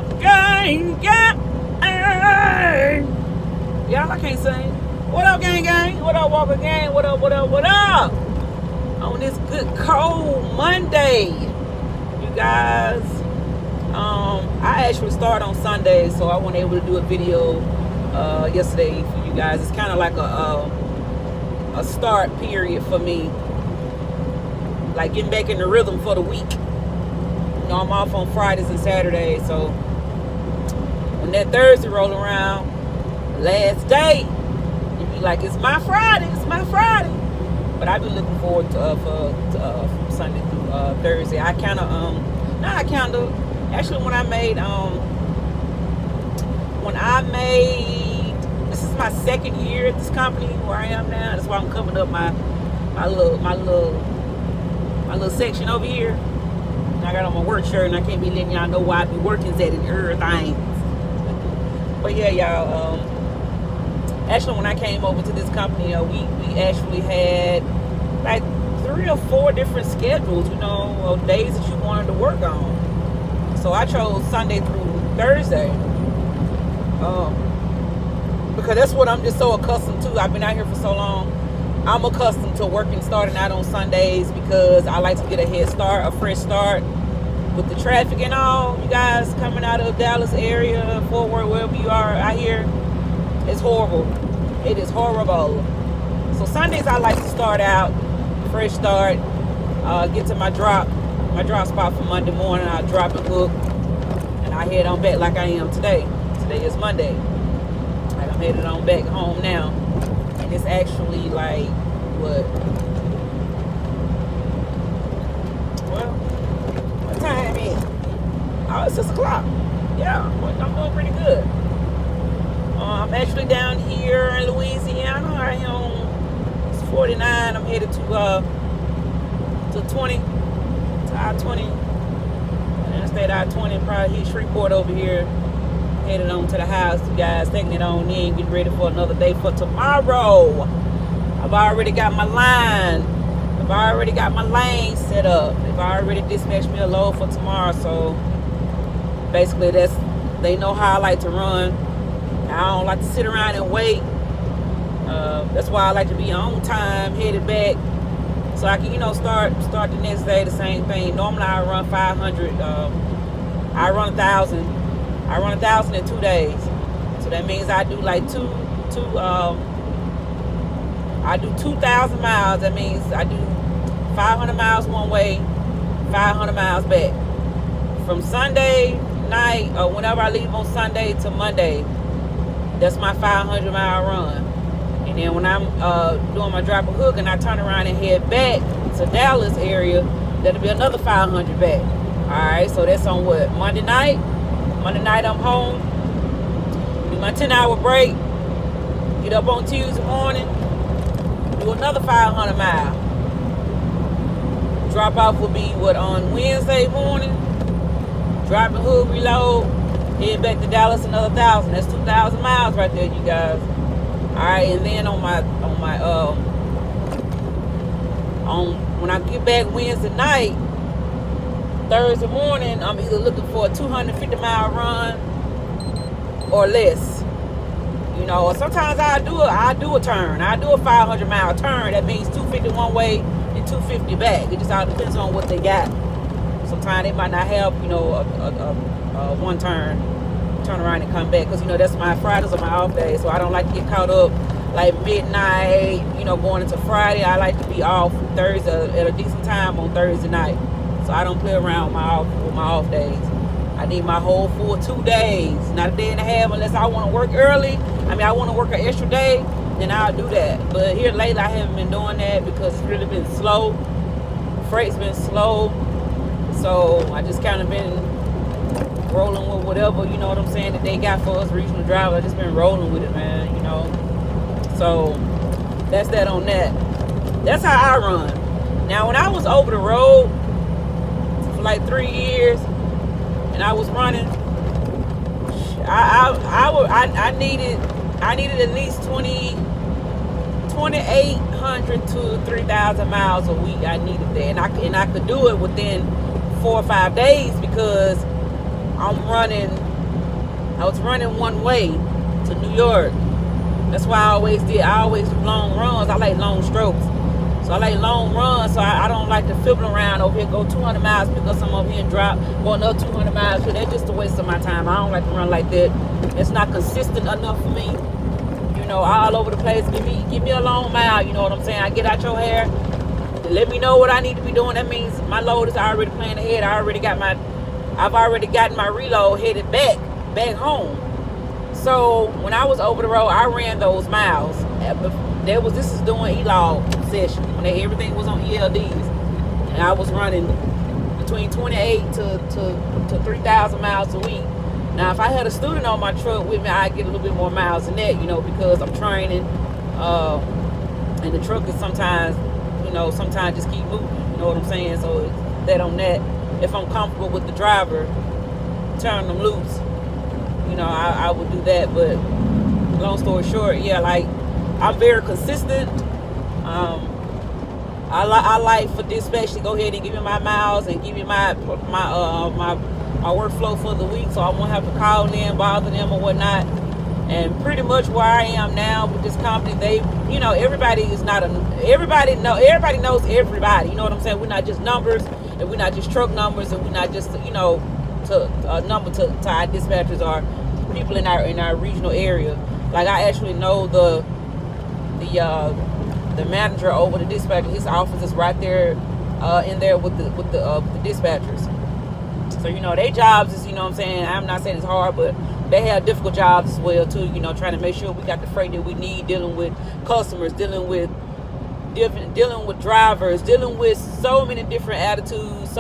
up, gang, gang? Y'all, I can't sing. What up, gang, gang? What up, Walker gang? What up, what up, what up? On this good cold Monday, you guys. I actually start on Sunday, so I wasn't able to do a video yesterday for you guys. It's kind of like a start period for me, like getting back in the rhythm for the week. You know, I'm off on Fridays and Saturdays, so when that Thursday roll around, last day, you be like, it's my Friday, it's my Friday. But I've been looking forward to from Sunday through Thursday. Actually, when I made, this is my second year at this company where I am now. That's why I'm covering up my little section over here. I got on my work shirt and I can't be letting y'all know why I be working at and everything. But yeah, y'all. Actually, when I came over to this company, we actually had like 3 or 4 different schedules, you know, of days that you wanted to work on. So I chose Sunday through Thursday because that's what I'm just so accustomed to. I've been out here for so long. I'm accustomed to starting out on Sundays because I like to get a head start, a fresh start with the traffic and all. You guys coming out of Dallas area, Fort Worth, wherever you are out here, it's horrible. It is horrible. So Sundays I like to start out, fresh start, get to my drop spot for Monday morning. I drop and hook, and I head on back like I am today. Today is Monday. And I'm headed on back home now. And it's actually like, what time is it? Oh, it's 6 o'clock. Yeah, I'm doing pretty good. I'm actually down here in Louisiana. I am, it's 49. I'm headed to 20, to I-20. And stayed I-20, probably hit Shreveport over here. Headed on to the house, you guys, taking it on in, getting ready for another day for tomorrow. I've already got my line. I've already got my lane set up. They've already dispatched me a load for tomorrow. So basically, they know how I like to run. I don't like to sit around and wait. That's why I like to be on time, headed back, so I can, you know, start the next day the same thing. Normally I run 500. I run 1,000. I run 1,000 in 2 days. So that means I do like I do 2,000 miles. That means I do 500 miles one way, 500 miles back. From Sunday night or whenever I leave on Sunday to Monday, that's my 500-mile run. And then when I'm doing my drop and hook and I turn around and head back to Dallas area, that'll be another 500 back. All right, so that's on what, Monday night? Monday night I'm home, do my 10-hour break, get up on Tuesday morning, do another 500 mile. Drop off will be what, on Wednesday morning, drop and hook, reload, head back to Dallas, another 1,000. That's 2,000 miles right there, you guys. All right, and then when I get back Wednesday night, Thursday morning, I'm either looking for a 250-mile run or less. You know, or sometimes I do a turn. I do a 500-mile turn. That means 250 one way and 250 back. It just all depends on what they got. Sometimes they might not have, you know, a one turn around and come back, because, you know, that's my Fridays are my off days, so I don't like to get caught up like midnight, you know, going into Friday. I like to be off Thursday at a decent time on Thursday night, so I don't play around with my off days. I need my whole full 2 days, not a day and a half, unless I want to work early. I mean, I want to work an extra day, then I'll do that. But here lately I haven't been doing that because it's really been slow. Freight's been slow, so I just kind of been rolling with whatever, you know what I'm saying, that they got for us regional drivers. I just been rolling with it, man, you know. So that's that on that. That's how I run. Now, when I was over the road for like 3 years and I was running, I needed at least 2,800 to 3,000 miles a week. I needed that, and I could do it within 4 or 5 days because I'm running I was running one way to New York. That's why I always do long runs. I like long strokes. So I like long runs, so I don't like to fiddle around over here, go 200 miles, pick up some over here and drop, go another 200 miles. So that's just a waste of my time. I don't like to run like that. It's not consistent enough for me. You know, all over the place. Give me a long mile, you know what I'm saying? I get out your hair, let me know what I need to be doing. That means my load is already planned ahead. I've already gotten my reload headed back home. So when I was over the road, I ran those miles. This is doing E-log session when everything was on ELDs, and I was running between 28 to 3,000 miles a week. Now, if I had a student on my truck with me, I'd get a little bit more miles than that, you know, because I'm training, and the truck is sometimes just keep moving, you know what I'm saying? So that on that, if I'm comfortable with the driver, turn them loose, you know, I would do that. But long story short, yeah, like, I'm very consistent. I like for dispatch to go ahead and give me my miles and give me my workflow for the week, so I won't have to call them, bother them or whatnot. And pretty much where I am now with this company, everybody knows everybody. You know what I'm saying? We're not just numbers, and we're not just truck numbers, and we're not just a number to our dispatchers or people in our regional area. Like, I actually know the manager over the dispatcher. His office is right there in there with the dispatchers. So, you know, their jobs is, you know what I'm saying, I'm not saying it's hard, but they have difficult jobs as well too, you know, trying to make sure we got the freight that we need, dealing with customers, dealing with drivers, dealing with so many different attitudes,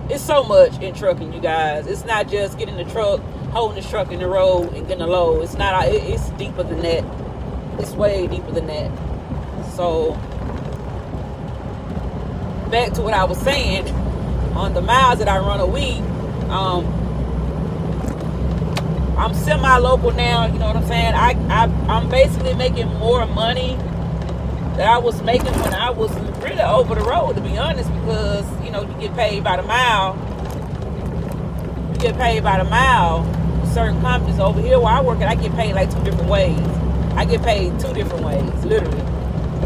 it's so much in trucking, you guys. It's not just getting the truck, holding the truck in the road and getting a load. It's deeper than that. It's way deeper than that. So back to what I was saying, on the miles that I run a week, I'm semi-local now, you know what I'm saying? I'm basically making more money that I was making when I was really over the road, to be honest, because, you know, you get paid by the mile. Certain companies over here where I work at, I get paid like 2 different ways. I get paid 2 different ways, literally.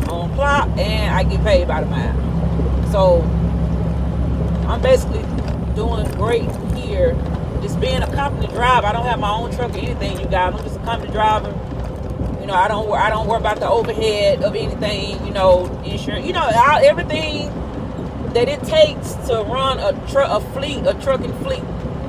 On clock, and I get paid by the mile. So I'm basically doing great here. Just being a company driver. I don't have my own truck or anything, you guys. I'm just a company driver. You know, I don't worry about the overhead of anything, you know, insurance, you know, everything that it takes to run a trucking fleet.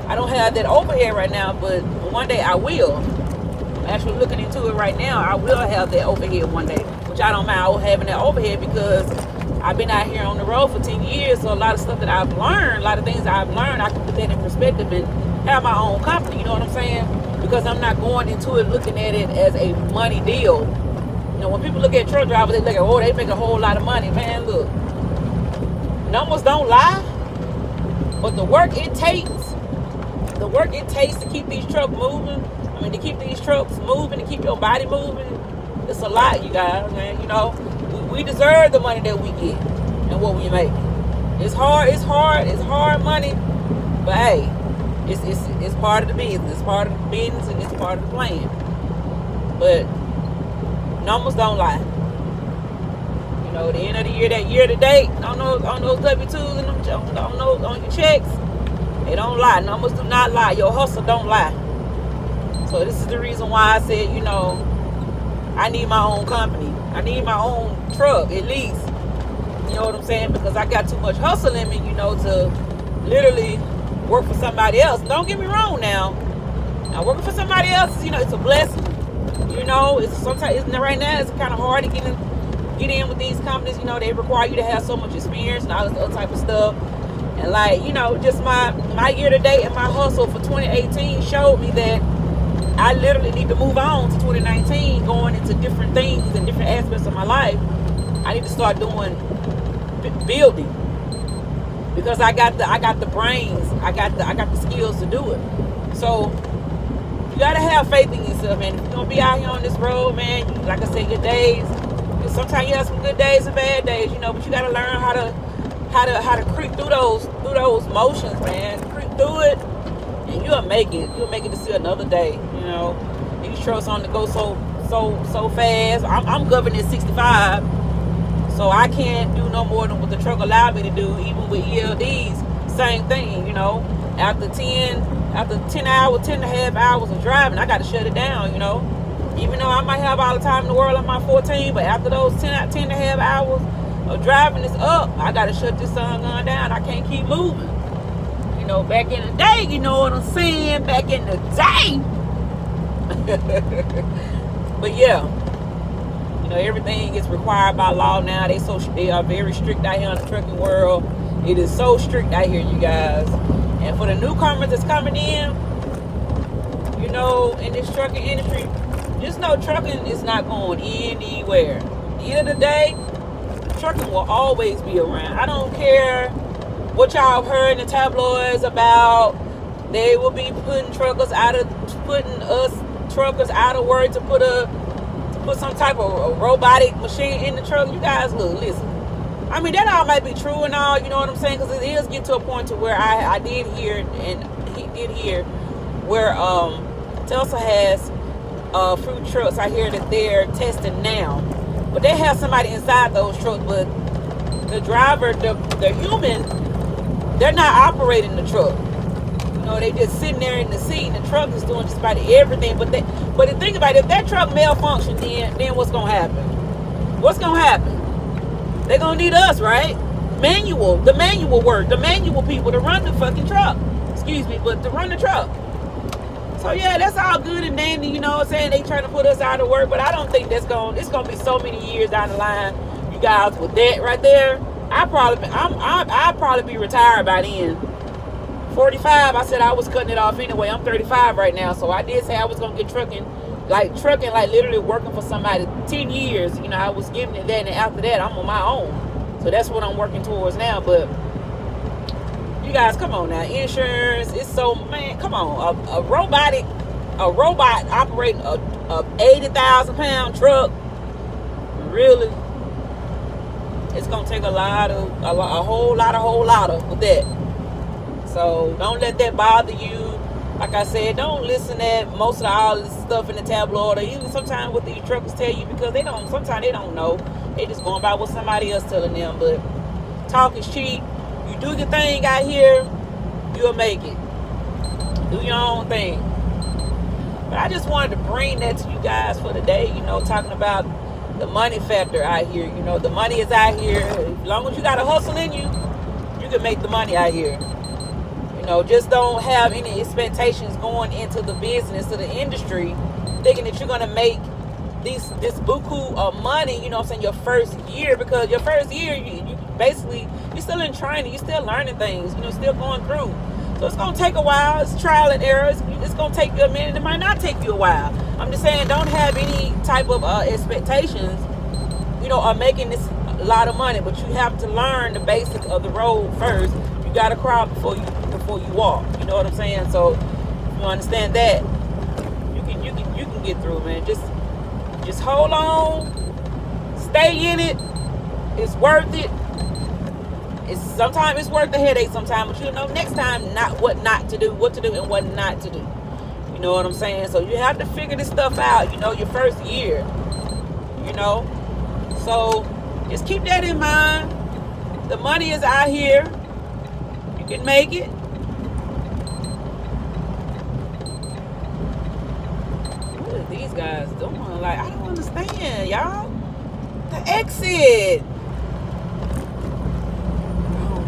I don't have that overhead right now, but one day I will. I'm actually looking into it right now. I will have that overhead one day, which I don't mind having that overhead because I've been out here on the road for 10 years, so a lot of stuff that I've learned, a lot of things I've learned, I can put that in perspective and have my own company, you know what I'm saying? Because I'm not going into it looking at it as a money deal. You know, when people look at truck drivers, they look at, oh, they make a whole lot of money. Man, look, numbers don't lie, but the work it takes to keep these trucks moving, to keep these trucks moving, to keep your body moving, it's a lot, you guys, man. You know, we deserve the money that we get and what we make. It's hard money, but hey, it's part of the business. It's part of the business and it's part of the plan. But numbers don't lie. You know, at the end of the year, that year to date, on those W-2s and on your checks, they don't lie. Numbers do not lie. Your hustle don't lie. So this is the reason why I said, you know, I need my own company. I need my own truck, at least. You know what I'm saying? Because I got too much hustle in me, you know, to literally work for somebody else. Don't get me wrong now. Now, working for somebody else, you know, it's a blessing. You know, right now, it's kind of hard to get in with these companies. You know, they require you to have so much experience and all this other type of stuff. And, like, you know, just my year to date and my hustle for 2018 showed me that I literally need to move on to 2019, going into different things and different aspects of my life. I need to start doing building because I got the brains, I got the skills to do it. So you gotta have faith in yourself, man. If you're gonna be out here on this road, man, like I said, your days. Sometimes you have some good days and bad days, you know, but you gotta learn how to creep through those motions, man. Creep through it. and you'll make it to see another day. You know, these trucks on the go so fast. I'm governed at 65, so I can't do no more than what the truck allowed me to do. Even with ELDs, same thing. You know, after 10 and a half hours of driving, I got to shut it down. You know, even though I might have all the time in the world on my 14, but after those 10 and a half hours of driving is up, I got to shut this sun gun down. I can't keep moving. You know, back in the day, you know what I'm saying? Back in the day. But yeah, you know, everything is required by law now. They are very strict out here in the trucking world. It is so strict out here, you guys. And for the newcomers that's coming in, you know, in this trucking industry, just know trucking is not going anywhere. At the end of the day, trucking will always be around. I don't care what y'all heard in the tabloids about. They will be putting us truckers out of work to put some type of robotic machine in the truck. You guys, look, listen. I mean, that all might be true and all, you know what I'm saying? Because it is getting to a point to where I did hear, and he did hear, where Tesla has fruit trucks. I hear that they're testing now, but they have somebody inside those trucks. But the driver, the human, they're not operating the truck. You know, they just sitting there in the seat, and the truck is doing just about everything. But the thing about it, if that truck malfunctions, then what's gonna happen? What's gonna happen? They're gonna need us, right? The manual work, the manual people to run the fucking truck. Excuse me, but to run the truck. So yeah, that's all good and dandy, you know what I'm saying? They trying to put us out of work, but I don't think it's gonna be so many years down the line, you guys, with that right there. I'd probably be retired by then. 45, I said I was cutting it off anyway. I'm 35 right now, so I did say I was gonna get trucking like literally working for somebody 10 years. You know, I was giving it that, and after that I'm on my own. So that's what I'm working towards now. But you guys, come on now, insurance, it's so, man, come on. A robot operating a 80,000-pound truck, really, it's gonna take a whole lot of with that. So don't let that bother you. Like I said, don't listen to most of all this stuff in the tabloid, or even sometimes what these truckers tell you, because sometimes they don't know. They just going by what somebody else telling them. But talk is cheap. You do your thing out here, you'll make it. Do your own thing. But I just wanted to bring that to you guys for today, you know, talking about the money factor out here. You know, the money is out here. As long as you got a hustle in you, you can make the money out here. You know, just don't have any expectations going into the business or the industry thinking that you're going to make this buku of money, you know what I'm saying, your first year. Because your first year, you basically, you're still in training, you're still learning things, you know, still going through. So it's going to take a while. It's trial and error. It's going to take you a minute. It might not take you a while. I'm just saying, don't have any type of expectations, you know, of making this a lot of money. But you have to learn the basics of the road first. You got to crawl before you walk. You know what I'm saying? So if you understand that, you can get through, man. Just hold on, stay in it. It's worth it. Sometimes it's worth the headache sometimes, but you know next time what to do and what not to do. You know what I'm saying? So you have to figure this stuff out, you know, your first year. You know? So just keep that in mind. The money is out here. You can make it. What are these guys doing? Like, I don't understand, y'all. The exit.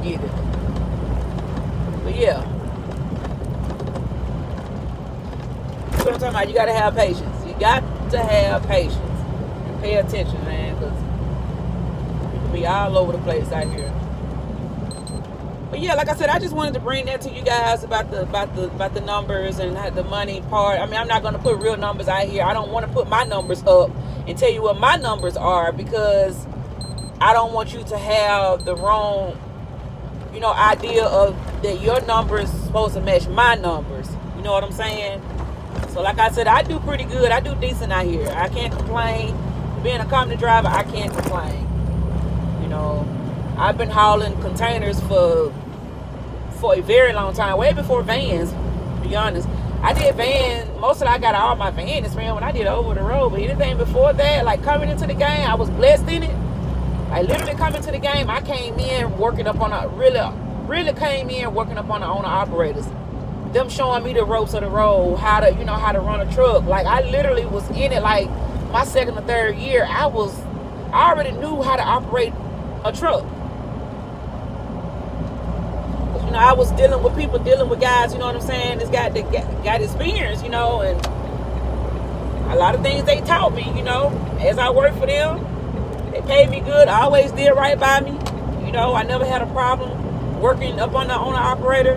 Get it. But yeah, that's what I'm talking about. You gotta have patience. You got to have patience and pay attention, man, because you can be all over the place out here. But yeah, like I said, I just wanted to bring that to you guys about the numbers and the money part. I mean, I'm not gonna put real numbers out here. I don't want to put my numbers up and tell you what my numbers are, because I don't want you to have the wrong, you know, idea of that your numbers supposed to match my numbers. You know what I'm saying? So like I said, I do pretty good. I do decent out here. I can't complain. Being a company driver, I can't complain. You know, I've been hauling containers for a very long time, way before vans be honest. I did van, most of it I got all my van experience when I did over the road. But anything before that, like coming into the game, I was blessed in it. Like literally coming to the game, I came in working up on a really came in working up on the owner operators. Them showing me the ropes of the road, how to, you know, how to run a truck. Like I literally was in it like my second or third year. I already knew how to operate a truck. You know, I was dealing with people, dealing with guys, you know what I'm saying, that's got experience, you know, and a lot of things they taught me, you know, as I worked for them. They paid me good. I always did right by me. You know, I never had a problem working up on the owner operator.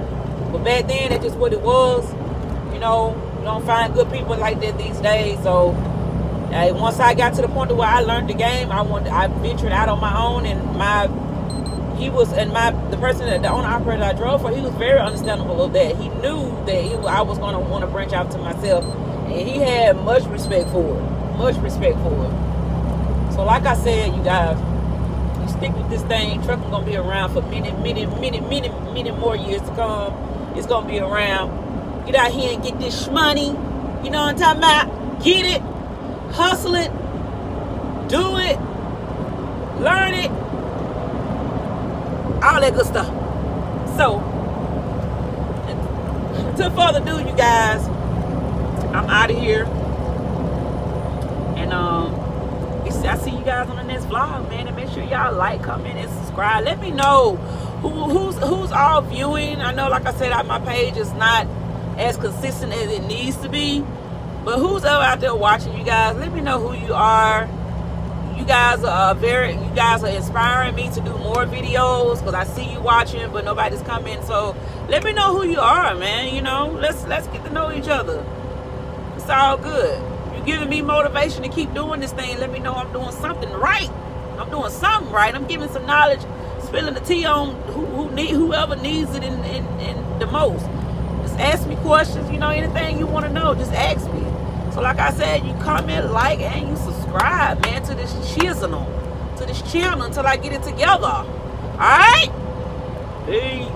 But back then, that's just what it was. You know, you don't find good people like that these days. So, once I got to the point where I learned the game, I ventured out on my own, and the person that the owner operator I drove for, he was very understandable of that. He knew that I was going to want to branch out to myself, and he had much respect for it. Much respect for it. So like I said, you guys, you stick with this thing. Trucking gonna be around for many more years to come. It's gonna be around. Get out here and get this money. You know what I'm talking about? Get it, hustle it, do it, learn it, all that good stuff. So, without further ado, you guys, I'm out of here, and I see you guys on the next vlog, man. And make sure y'all like, comment, and subscribe. Let me know who's all viewing. I know, like I said, my page is not as consistent as it needs to be, but who's out there watching, you guys? Let me know who you are. You guys are inspiring me to do more videos, because I see you watching, but nobody's coming. So let me know who you are, man. You know, let's get to know each other. It's all good. Giving me motivation to keep doing this thing. Let me know I'm doing something right. I'm doing something right. I'm giving some knowledge, spilling the tea on whoever needs it in the most. Just ask me questions. You know, anything you want to know, just ask me. So like I said, you comment, like, and you subscribe, man, to this channel, until I get it together. All right? Peace.